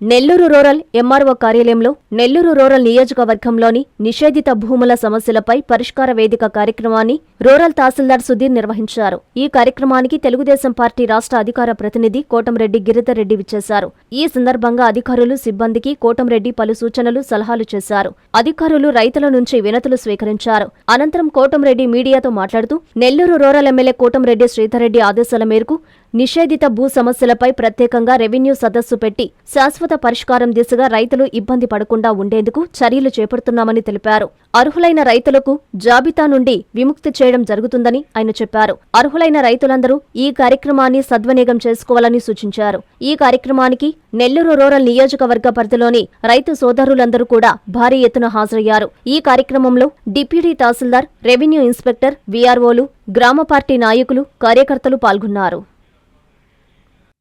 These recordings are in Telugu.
నెల్లూరు రూరల్ ఎంఆర్ఓ కార్యాలయంలో నెల్లూరు రూరల్ నియోజకవర్గంలోని నిషేధిత భూముల సమస్యలపై పరిష్కార వేదిక కార్యక్రమాన్ని రూరల్ తహసీల్దార్ సుధీర్ నిర్వహించారు. ఈ కార్యక్రమానికి తెలుగుదేశం పార్టీ రాష్ట్ర అధికార ప్రతినిధి కోటంరెడ్డి గిరిధర్ రెడ్డి విచ్చేశారు. ఈ సందర్భంగా అధికారులు, సిబ్బందికి కోటంరెడ్డి పలు సూచనలు, సలహాలు చేశారు. అధికారులు రైతుల నుంచి వినతులు స్వీకరించారు. అనంతరం కోటంరెడ్డి మీడియాతో మాట్లాడుతూ నెల్లూరు రూరల్ ఎమ్మెల్యే కోటంరెడ్డి శ్రీధర్ రెడ్డి ఆదేశాల మేరకు నిషేధిత భూ సమస్యలపై ప్రత్యేకంగా రెవెన్యూ సదస్సు పెట్టి శాశ్వత పరిష్కారం దిశగా రైతులు ఇబ్బంది పడకుండా ఉండేందుకు చర్యలు చేపడుతున్నామని తెలిపారు. అర్హులైన రైతులకు జాబితా నుండి విముక్తి చేయడం జరుగుతుందని ఆయన చెప్పారు. అర్హులైన రైతులందరూ ఈ కార్యక్రమాన్ని సద్వినియోగం చేసుకోవాలని సూచించారు. ఈ కార్యక్రమానికి నెల్లూరు రూరల్ నియోజకవర్గ పరిధిలోని రైతు సోదరులందరూ కూడా భారీ ఎత్తున హాజరయ్యారు. ఈ కార్యక్రమంలో డిప్యూటీ తహసీల్దార్, రెవెన్యూ ఇన్స్పెక్టర్, వీఆర్ఓలు, గ్రామ పార్టీ నాయకులు, కార్యకర్తలు పాల్గొన్నారు.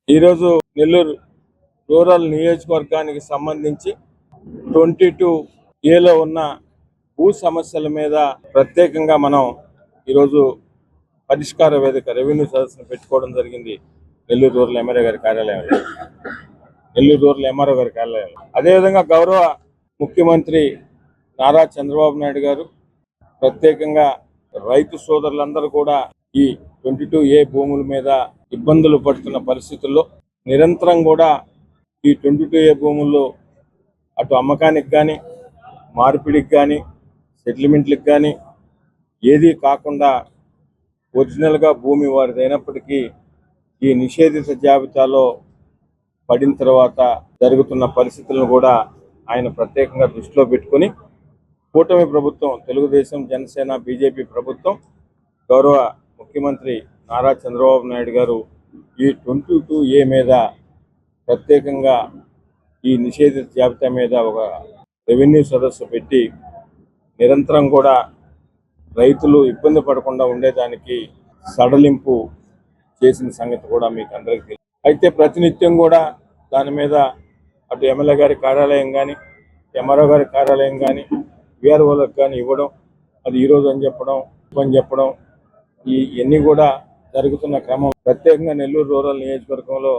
ఈరోజు నెల్లూరు రూరల్ నియోజకవర్గానికి సంబంధించి 22A ఉన్న భూ సమస్యల మీద ప్రత్యేకంగా మనం ఈరోజు పరిష్కార వేదిక రెవెన్యూ సదస్సును పెట్టుకోవడం జరిగింది. నెల్లూరు రూరల్ ఎమ్మెల్యే గారి కార్యాలయంలో, నెల్లూరు రూరల్ ఎంఆర్ఓ గారి కార్యాలయంలో. అదేవిధంగా గౌరవ ముఖ్యమంత్రి నారా చంద్రబాబు నాయుడు గారు ప్రత్యేకంగా రైతు సోదరులందరూ కూడా ఈ 22A భూముల మీద ఇబ్బందులు పడుతున్న పరిస్థితుల్లో నిరంతరం కూడా ఈ 22A భూముల్లో అటు అమ్మకానికి కానీ, మార్పిడికి కానీ, సెటిల్మెంట్లకు కానీ ఏదీ కాకుండా ఒరిజినల్గా భూమి వారిదైనప్పటికీ ఈ నిషేధిత జాబితాలో పడిన తర్వాత జరుగుతున్న పరిస్థితులను కూడా ఆయన ప్రత్యేకంగా దృష్టిలో పెట్టుకొని కూటమి ప్రభుత్వం, తెలుగుదేశం, జనసేన, బీజేపీ ప్రభుత్వం, గౌరవ ముఖ్యమంత్రి నారా చంద్రబాబు నాయుడు గారు ఈ 22A మీద ప్రత్యేకంగా ఈ నిషేధిత జాబితా మీద ఒక రెవెన్యూ సదస్సు పెట్టి నిరంతరం కూడా రైతులు ఇబ్బంది పడకుండా ఉండేదానికి సడలింపు చేసిన సంగతి కూడా మీకు అందరికీ తెలుసు. అయితే ప్రతినిత్యం కూడా దాని మీద అటు ఎమ్మెల్యే గారి కార్యాలయం కానీ, ఎంఆర్ఓ గారి కార్యాలయం కానీ, వీఆర్ఓలకు కానీ ఇవ్వడం, అది ఈరోజు అని చెప్పడం ఇవన్నీ కూడా జరుగుతున్న క్రమం. ప్రత్యేకంగా నెల్లూరు రూరల్ నియోజకవర్గంలో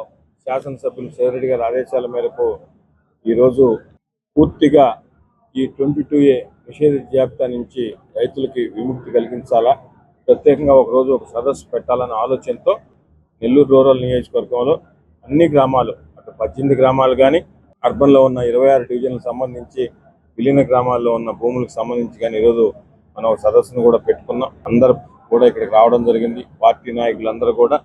శాసనసభ్యులు శ్రీధర్ గారి ఆదేశాల మేరకు ఈరోజు పూర్తిగా ఈ 22A నిషేధిత జాబితా నుంచి రైతులకి విముక్తి కలిగించాలా, ప్రత్యేకంగా ఒకరోజు ఒక సదస్సు పెట్టాలన్న ఆలోచనతో నెల్లూరు రూరల్ నియోజకవర్గంలో అన్ని గ్రామాలు, అటు 18 గ్రామాలు కానీ, అర్బన్లో ఉన్న 26 డివిజన్లకు సంబంధించి విలీన గ్రామాల్లో ఉన్న భూములకు సంబంధించి కానీ ఈరోజు మనం సదస్సును కూడా పెట్టుకున్నాం. అందరూ కూడా ఇక్కడికి రావడం జరిగింది. పార్టీ నాయకులందరూ కూడా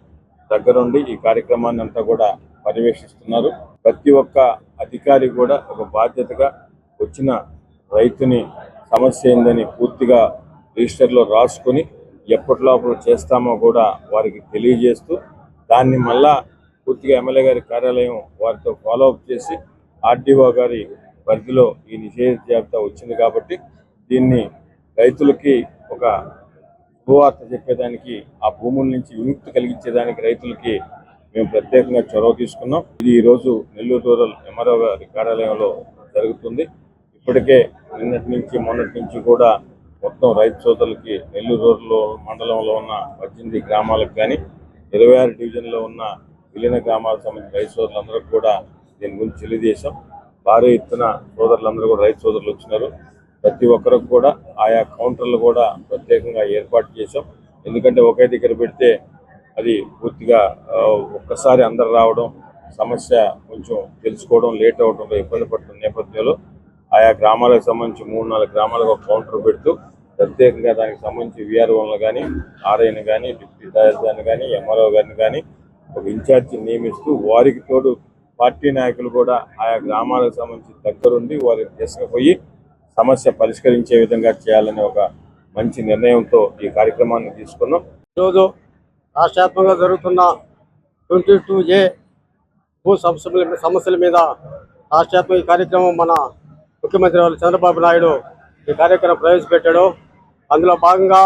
దగ్గరుండి ఈ కార్యక్రమాన్ని అంతా కూడా పర్యవేక్షిస్తున్నారు. ప్రతి ఒక్క అధికారి కూడా ఒక బాధ్యతగా వచ్చిన రైతుని సమస్య ఏందని పూర్తిగా రిజిస్టర్లో రాసుకొని ఎప్పటిలోపల చేస్తామో కూడా వారికి తెలియజేస్తూ దాన్ని మళ్ళా పూర్తిగా ఎమ్మెల్యే గారి కార్యాలయం వారితో ఫాలోఅప్ చేసి ఆర్డీఓ గారి పరిధిలో ఈ నిషేధిత జాబితా వచ్చింది కాబట్టి దీన్ని రైతులకి ఒక శుభవార్త చెప్పేదానికి, ఆ భూముల నుంచి విముక్తి కలిగించేదానికి రైతులకి మేము ప్రత్యేకంగా చొరవ తీసుకున్నాం. ఇది ఈరోజు నెల్లూరు రూరల్ ఎంఆర్ఓ గారి కార్యాలయంలో జరుగుతుంది. ఇప్పటికే నిన్నటి నుంచి మొన్నటి నుంచి కూడా మొత్తం రైతు సోదరులకి నెల్లూరు రూరల్ మండలంలో ఉన్న 18 గ్రామాలకు కానీ, 26 డివిజన్లో ఉన్న విలీన గ్రామాలకు సంబంధించిన రైతు సోదరులందరికీ కూడా దీని గురించి తెలియజేశాం. భారీ ఎత్తున సోదరులందరూ కూడా రైతు సోదరులు వచ్చినారు. ప్రతి ఒక్కరికి కూడా ఆయా కౌంటర్లు కూడా ప్రత్యేకంగా ఏర్పాటు చేశాం. ఎందుకంటే ఒకే దగ్గర పెడితే అది పూర్తిగా ఒక్కసారి అందరు రావడం, సమస్య కొంచెం తెలుసుకోవడం లేట్ అవడంలో ఇబ్బంది పడుతున్న నేపథ్యంలో ఆయా గ్రామాలకు సంబంధించి 3-4 గ్రామాలకు ఒక కౌంటర్ పెడుతూ ప్రత్యేకంగా దానికి సంబంధించి వీఆర్ఓలను కానీ, ఆర్ఐని కానీ, డిప్యూటీ తహసీల్దార్ని కానీ, ఎంఆర్ఓ గారిని కానీ ఒక ఇన్ఛార్జి నియమిస్తూ వారికి తోడు పార్టీ నాయకులు కూడా ఆయా గ్రామాలకు సంబంధించి దగ్గరుండి వారికి తీసుకుపోయి సమస్య పరిష్కరించే విధంగా చేయాలనే ఒక మంచి నిర్ణయంతో ఈ కార్యక్రమాన్ని తీసుకున్నాం. ఈరోజు రాష్ట్రవ్యాప్తంగా జరుగుతున్న 22A భూ సమస్యల మీద రాష్ట్రవ్యాప్తంగా ఈ కార్యక్రమం మన ముఖ్యమంత్రి చంద్రబాబు నాయుడు ఈ కార్యక్రమం ప్రవేశపెట్టాడు. అందులో భాగంగా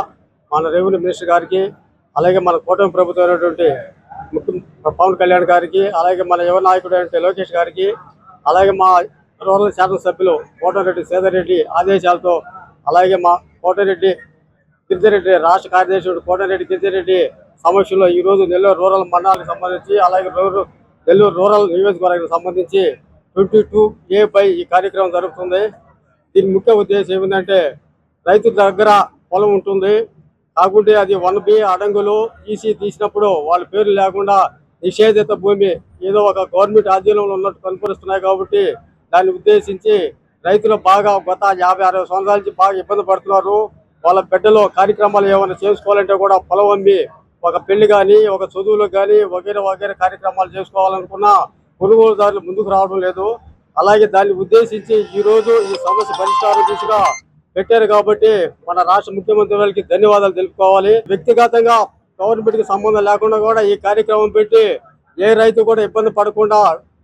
మన రెవెన్యూ మినిస్టర్ గారికి, అలాగే మన కూటమి ప్రభుత్వం అయినటువంటి పవన్ కళ్యాణ్ గారికి, అలాగే మన యువ నాయకుడు అయినటువంటి లోకేష్ గారికి, అలాగే మా రూరల్ శాసనసభ్యులు కోటంరెడ్డి శ్రీధర్ రెడ్డి ఆదేశాలతో, అలాగే మా కోటంరెడ్డి గిరిధర్ రెడ్డి రాష్ట్ర కార్యదర్శుడు కోటంరెడ్డి గిరిధర్ రెడ్డి సమక్షంలో ఈరోజు నెల్లూరు రూరల్ మండలానికి సంబంధించి, అలాగే నెల్లూరు రూరల్ నియోజకవర్గానికి సంబంధించి 22A ఈ కార్యక్రమం జరుగుతుంది. దీని ముఖ్య ఉద్దేశం ఏమిటంటే రైతు దగ్గర పొలం ఉంటుంది, కాకుంటే అది 1B అడంగులు ఈసీ తీసినప్పుడు వాళ్ళ పేరు లేకుండా నిషేధిత భూమి ఏదో ఒక గవర్నమెంట్ ఆధీనంలో ఉన్నట్టు కనపరుస్తున్నాయి. కాబట్టి దాన్ని ఉద్దేశించి రైతులు బాగా గత 50-60 సంవత్సరాల నుంచి బాగా ఇబ్బంది పడుతున్నారు. వాళ్ళ బిడ్డలు కార్యక్రమాలు ఏమైనా చేసుకోవాలంటే కూడా పొలం అమ్మి ఒక పెళ్లి కానీ ఒక చదువులకు కానీ వగేరే కార్యక్రమాలు చేసుకోవాలనుకున్నా కొనుగోలుదారులు ముందుకు రావడం లేదు. అలాగే దాన్ని ఉద్దేశించి ఈ రోజు ఈ సమస్య పరిష్కారం దిశగా పెట్టారు. కాబట్టి మన రాష్ట్ర ముఖ్యమంత్రి వారికి ధన్యవాదాలు తెలుపుకోవాలి. వ్యక్తిగతంగా గవర్నమెంట్ కి సంబంధం లేకుండా కూడా ఈ కార్యక్రమం పెట్టి ఏ రైతు కూడా ఇబ్బంది పడకుండా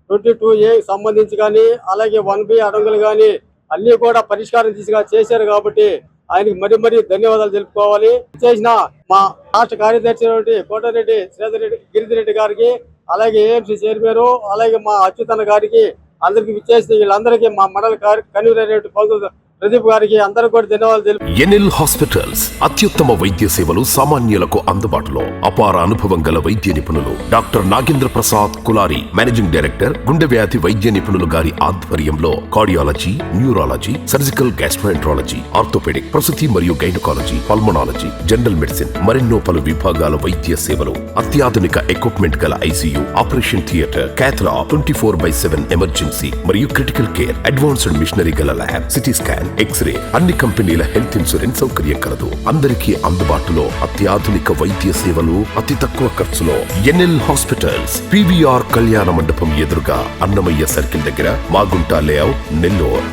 22A సంబంధించి కానీ అలాగే 1B అడంగులు కానీ అన్ని కూడా పరిష్కారం దిశగా చేశారు. కాబట్టి ఆయనకి మరీ ధన్యవాదాలు తెలుపుకోవాలి. చేసిన మా రాష్ట్ర కార్యదర్శి కోటారెడ్డి శ్రీధర్ రెడ్డి గిరిధిరెడ్డి గారికి, అలాగే ఏఎంసీ చైర్మన్, అలాగే మా అచ్యుతన్న గారికి, అందరికి విచ్చేసిన వీళ్ళందరికీ మా మండల కన్వీనర్ ప్రదీప్ గారికి అందరూ కూడా ధన్యవాదాలు తెలుపు. ఎన్ఎల్ హాస్పిటల్స్ అత్యుత్తమ వైద్య సేవలు సామాన్యులకు అందుబాటులో. అపార అనుభవం గల వైద్య నిపుణులు doctor Nagendra Prasad Kulari, managing director, గుండె వ్యాధి వైద్య నిపుణులు గారి ఆధ్వర్యంలో cardiology, neurology, surgical gastroenterology, orthopaedic, ప్రసూతి మరియు గైనకాలజీ, పల్మనాలజీ, జనరల్ మెడిసిన్ మరెన్నో పలు విభాగాల వైద్య సేవలు. అత్యాధునిక ఎక్విప్మెంట్ గల ఐసీయూ, ఆపరేషన్ థియేటర్, క్యాథ్లా, 24/7 ఎమర్జెన్సీ మరియు క్రిటికల్ కేర్, అడ్వాన్స్డ్ మిషనరీ గల ల్యాబ్, సిటీ స్కాన్, ఎక్స్రే, అన్ని కంపెనీల హెల్త్ ఇన్సూరెన్స్ సౌకర్యం కలదు. అందరికీ అందుబాటులో అత్యాధునిక వైద్య సేవలు అతి తక్కువ ఖర్చులో. ఎన్ఎల్ హాస్పిటల్స్, PVR కళ్యాణ మండపం ఎదురుగా, అన్నమయ్య సర్కిల్ దగ్గర, మాగుంట లేఅవుట్, నెల్లూరు.